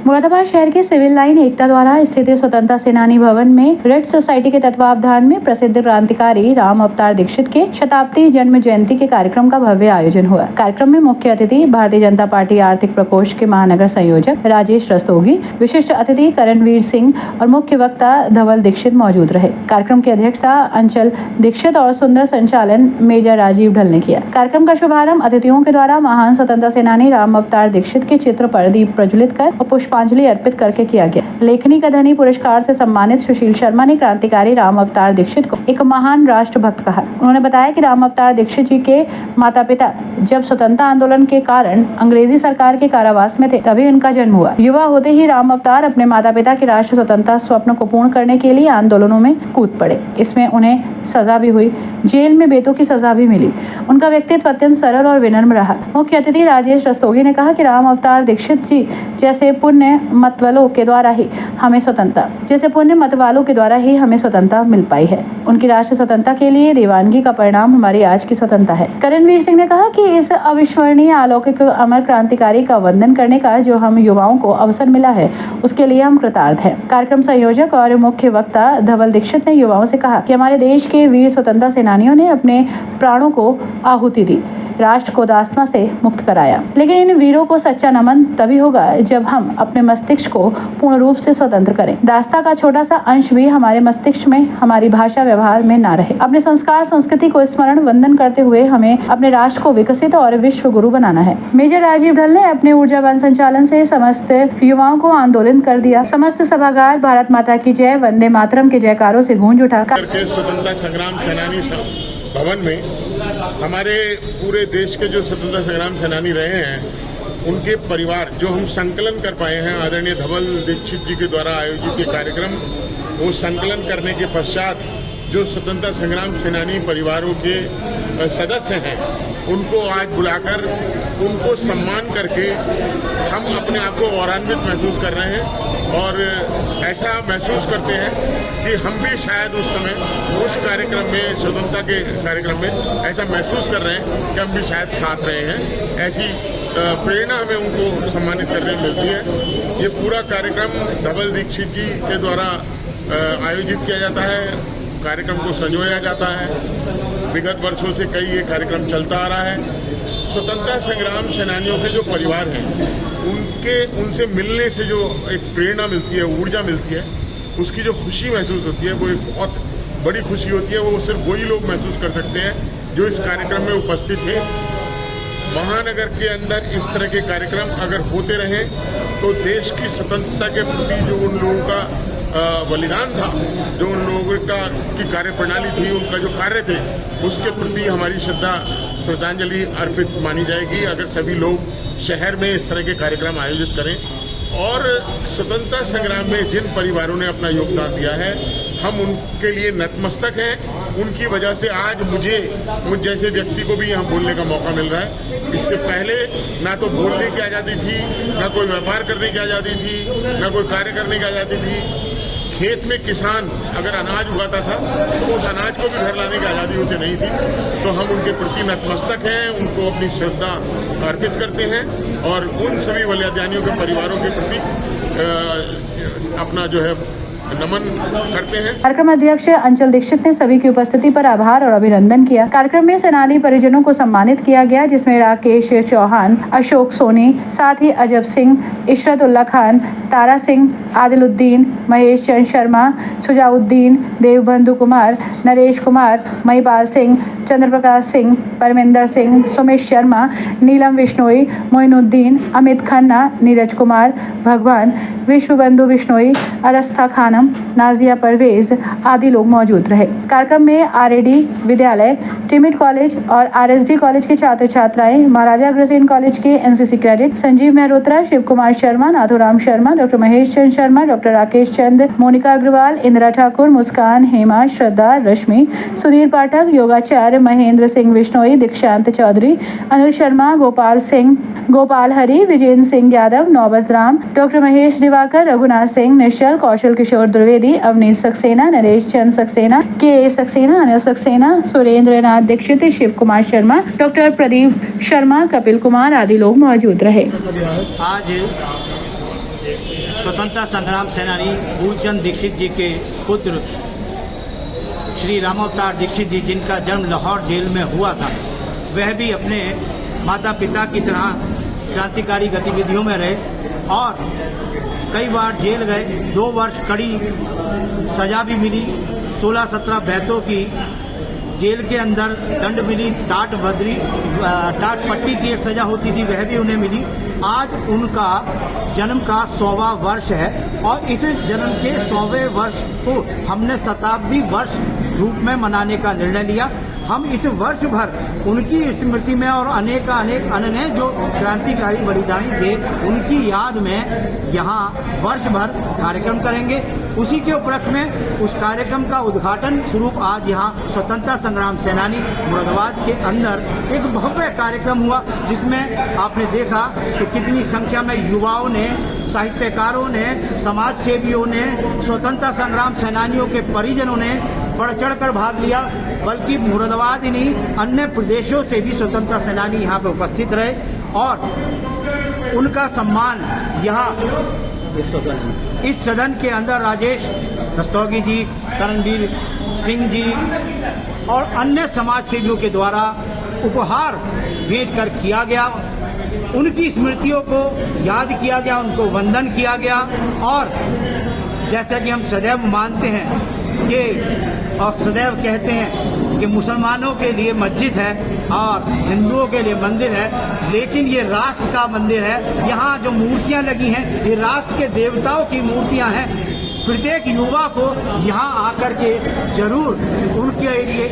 मुरादाबाद शहर के civil line एकता द्वारा स्थित स्वतंत्रता सेनानी भवन में रेड सोसाइटी के तत्वावधान में प्रसिद्ध क्रांतिकारी राम अवतार दीक्षित के शताब्दी जन्म जयंती के कार्यक्रम का भव्य आयोजन हुआ। कार्यक्रम में मुख्य अतिथि भारतीय जनता पार्टी आर्थिक प्रकोष्ठ के महानगर संयोजक राजेश रस्तोगी, विशिष्ट अतिथि करणवीर सिंह और मुख्य वक्ता धवल दीक्षित मौजूद रहे। कार्यक्रम की अध्यक्षता अंचल दीक्षित और सुंदर संचालन मेजर राजीव ढल ने किया। कार्यक्रम का शुभारंभ अतिथियों के द्वारा महान स्वतंत्रता सेनानी राम अवतार दीक्षित के चित्र पर दीप प्रज्वलित कर और पुष्पांजलि अर्पित करके किया गया। लेखनी का धनी पुरस्कार से सम्मानित सुशील शर्मा ने क्रांतिकारी राम अवतार दीक्षित को एक महान राष्ट्रभक्त कहा। उन्होंने बताया कि राम अवतार दीक्षित जी के माता पिता जब स्वतंत्रता आंदोलन के कारण अंग्रेजी सरकार के कारावास में थे, तभी उनका जन्म हुआ। युवा होते ही राम अवतार अपने माता पिता के राष्ट्र स्वतंत्रता स्वप्न को पूर्ण करने के लिए आंदोलनों में कूद पड़े। इसमें उन्हें सजा भी हुई, जेल में बेतों की सजा भी मिली। उनका व्यक्तित्व अत्यंत सरल और विनम्र रहा। मुख्य अतिथि राजेश रस्तोगी ने कहा कि राम अवतार दीक्षित जी जैसे पुण्य मतवालों के द्वारा ही हमें स्वतंत्रता मिल पाई है। उनकी राष्ट्र स्वतंत्रता के लिए दीवानगी का परिणाम हमारी आज की स्वतंत्रता है। करणवीर सिंह ने कहा कि इस अविस्मरणीय अलौकिक अमर क्रांतिकारी का वंदन करने का जो हम युवाओं को अवसर मिला है, उसके लिए हम कृतार्थ हैं। कार्यक्रम संयोजक और मुख्य वक्ता धवल दीक्षित ने युवाओं से कहा कि हमारे देश के वीर स्वतंत्रता सेनानियों ने अपने प्राणों को आहुति दी, राष्ट्र को दासता से मुक्त कराया। लेकिन इन वीरों को सच्चा नमन तभी होगा जब हम अपने मस्तिष्क को पूर्ण रूप से स्वतंत्र करें। दासता का छोटा सा अंश भी हमारे मस्तिष्क में, हमारी भाषा व्यवहार में ना रहे। अपने संस्कार संस्कृति को स्मरण वंदन करते हुए हमें अपने राष्ट्र को विकसित और विश्व गुरु बनाना है। मेजर राजीव ढल ने अपने ऊर्जावान संचालन से समस्त युवाओं को आंदोलित कर दिया। समस्त सभागार भारत माता की जय, वंदे मातरम के जयकारों से गूंज उठा। स्वतंत्रता संग्राम सेनानी भवन में हमारे पूरे देश के जो स्वतंत्रता संग्राम सेनानी रहे हैं, उनके परिवार जो हम संकलन कर पाए हैं, आदरणीय धवल दीक्षित जी के द्वारा आयोजित ये कार्यक्रम, वो संकलन करने के पश्चात जो स्वतंत्रता संग्राम सेनानी परिवारों के सदस्य हैं, उनको आज बुलाकर उनको सम्मान करके हम अपने आप को गौरवान्वित महसूस कर रहे हैं और ऐसा महसूस करते हैं कि हम भी शायद उस समय उस कार्यक्रम में, स्वतंत्रता के कार्यक्रम में ऐसा महसूस कर रहे हैं कि हम भी शायद साथ रहे हैं। ऐसी प्रेरणा हमें उनको सम्मानित करने में मिलती है। ये पूरा कार्यक्रम धवल दीक्षित जी के द्वारा आयोजित किया जाता है, कार्यक्रम को संजोया जाता है। विगत वर्षों से कई ये कार्यक्रम चलता आ रहा है। स्वतंत्रता संग्राम सेनानियों के जो परिवार हैं, उनसे मिलने से जो एक प्रेरणा मिलती है, ऊर्जा मिलती है, उसकी जो खुशी महसूस होती है, वो एक बहुत बड़ी खुशी होती है। वो सिर्फ वही लोग महसूस कर सकते हैं जो इस कार्यक्रम में उपस्थित थे। महानगर के अंदर इस तरह के कार्यक्रम अगर होते रहें तो देश की स्वतंत्रता के प्रति जो उन लोगों का बलिदान था, जो उन लोगों की कार्यप्रणाली थी, उनका जो कार्य थे, उसके प्रति हमारी श्रद्धांजलि अर्पित मानी जाएगी अगर सभी लोग शहर में इस तरह के कार्यक्रम आयोजित करें। और स्वतंत्रता संग्राम में जिन परिवारों ने अपना योगदान दिया है, हम उनके लिए नतमस्तक हैं। उनकी वजह से आज मुझ जैसे व्यक्ति को भी यहाँ बोलने का मौका मिल रहा है। इससे पहले ना तो बोलने की आज़ादी थी, ना कोई व्यापार करने की आज़ादी थी, ना कोई कार्य करने की आज़ादी थी। खेत में किसान अगर अनाज उगाता था तो उस अनाज को भी घर लाने की आज़ादी उसे नहीं थी। तो हम उनके प्रति नतमस्तक हैं, उनको अपनी श्रद्धा अर्पित करते हैं और उन सभी बलिदानियों के परिवारों के प्रति अपना जो है नमन करते हैं। कार्यक्रम अध्यक्ष अंचल दीक्षित ने सभी की उपस्थिति पर आभार और अभिनंदन किया। कार्यक्रम में सेनानी परिजनों को सम्मानित किया गया, जिसमें राकेश चौहान, अशोक सोनी, साथ ही अजब सिंह, इशरत उल्ला खान, तारा सिंह, आदिलुद्दीन, महेश चंद शर्मा, सुजाउद्दीन, देवबंधु कुमार, नरेश कुमार, महिपाल सिंह, चंद्रप्रकाश सिंह, परमिंदर सिंह, सुमेश शर्मा, नीलम बिश्नोई, मोइनुद्दीन, अमित खन्ना, नीरज कुमार, भगवान, विश्वबंधु बिश्नोई, अरस्था खानम, नाजिया परवेज आदि लोग मौजूद रहे। कार्यक्रम में आरएडी विद्यालय, टिमिट कॉलेज और आरएसडी कॉलेज के छात्र छात्राएं, महाराजा अग्रसेन कॉलेज के NCC cadet Sanjeev Mehrotra, Shiv Kumar Sharma, Nathuram Sharma, doctor Mahesh Chand Sharma, doctor Rakesh Chand, Monika Agarwal, Indira Thakur, Muskan, Hema, Shraddha, Rashmi, Sudhir Pathak, योगाचार्य महेंद्र सिंह बिश्नोई, दीक्षांत चौधरी, अनिल शर्मा, गोपाल सिंह, गोपाल हरि, विजेंद्र सिंह यादव, नौबत राम, डॉक्टर महेश दिवाकर, रघुनाथ सिंह, निश्चल, कौशल किशोर द्विवेदी, अवनीत सक्सेना, नरेश चंद सक्सेना, के सक्सेना, अनिल सक्सेना, सुरेंद्र नाथ दीक्षित, शिव कुमार शर्मा, डॉक्टर प्रदीप शर्मा, कपिल कुमार आदि लोग मौजूद रहे। आज स्वतंत्रता संग्राम सेनानी फूलचंद दीक्षित जी के पुत्र श्री रामावतार दीक्षित जी, जिनका जन्म लाहौर जेल में हुआ था, वह भी अपने माता पिता की तरह क्रांतिकारी गतिविधियों में रहे और कई बार जेल गए। 2 वर्ष कड़ी सजा भी मिली। 16-17 बैतों की जेल के अंदर दंड मिली। टाट पट्टी की एक सजा होती थी, वह भी उन्हें मिली। आज उनका जन्म का 100वां वर्ष है और इस जन्म के 100वें वर्ष को हमने शताब्दी वर्ष रूप में मनाने का निर्णय लिया। हम इस वर्ष भर उनकी स्मृति में और अनेक अन्य जो क्रांतिकारी बलिदानी थे उनकी याद में यहाँ वर्ष भर कार्यक्रम करेंगे। उसी के उपलक्ष्य में उस कार्यक्रम का उद्घाटन स्वरूप आज यहाँ स्वतंत्रता संग्राम सेनानी मुरादाबाद के अंदर एक भव्य कार्यक्रम हुआ, जिसमें आपने देखा कि कितनी संख्या में युवाओं ने, साहित्यकारों ने, समाज सेवियों ने, स्वतंत्रता संग्राम सेनानियों के परिजनों ने बढ़ चढ़ कर भाग लिया। बल्कि मुरादाबाद ही नहीं, अन्य प्रदेशों से भी स्वतंत्रता सेनानी यहाँ पे उपस्थित रहे और उनका सम्मान यहाँ इस सदन के अंदर राजेश रस्तोगी जी, करणवीर सिंह जी और अन्य समाज सेवियों के द्वारा उपहार भेंट कर किया गया। उनकी स्मृतियों को याद किया गया, उनको वंदन किया गया। और जैसा कि हम सदैव मानते हैं कि और सदैव कहते हैं कि मुसलमानों के लिए मस्जिद है और हिंदुओं के लिए मंदिर है, लेकिन ये राष्ट्र का मंदिर है। यहाँ जो मूर्तियाँ लगी हैं ये राष्ट्र के देवताओं की मूर्तियाँ हैं। प्रत्येक युवा को यहाँ आकर के जरूर उनके लिए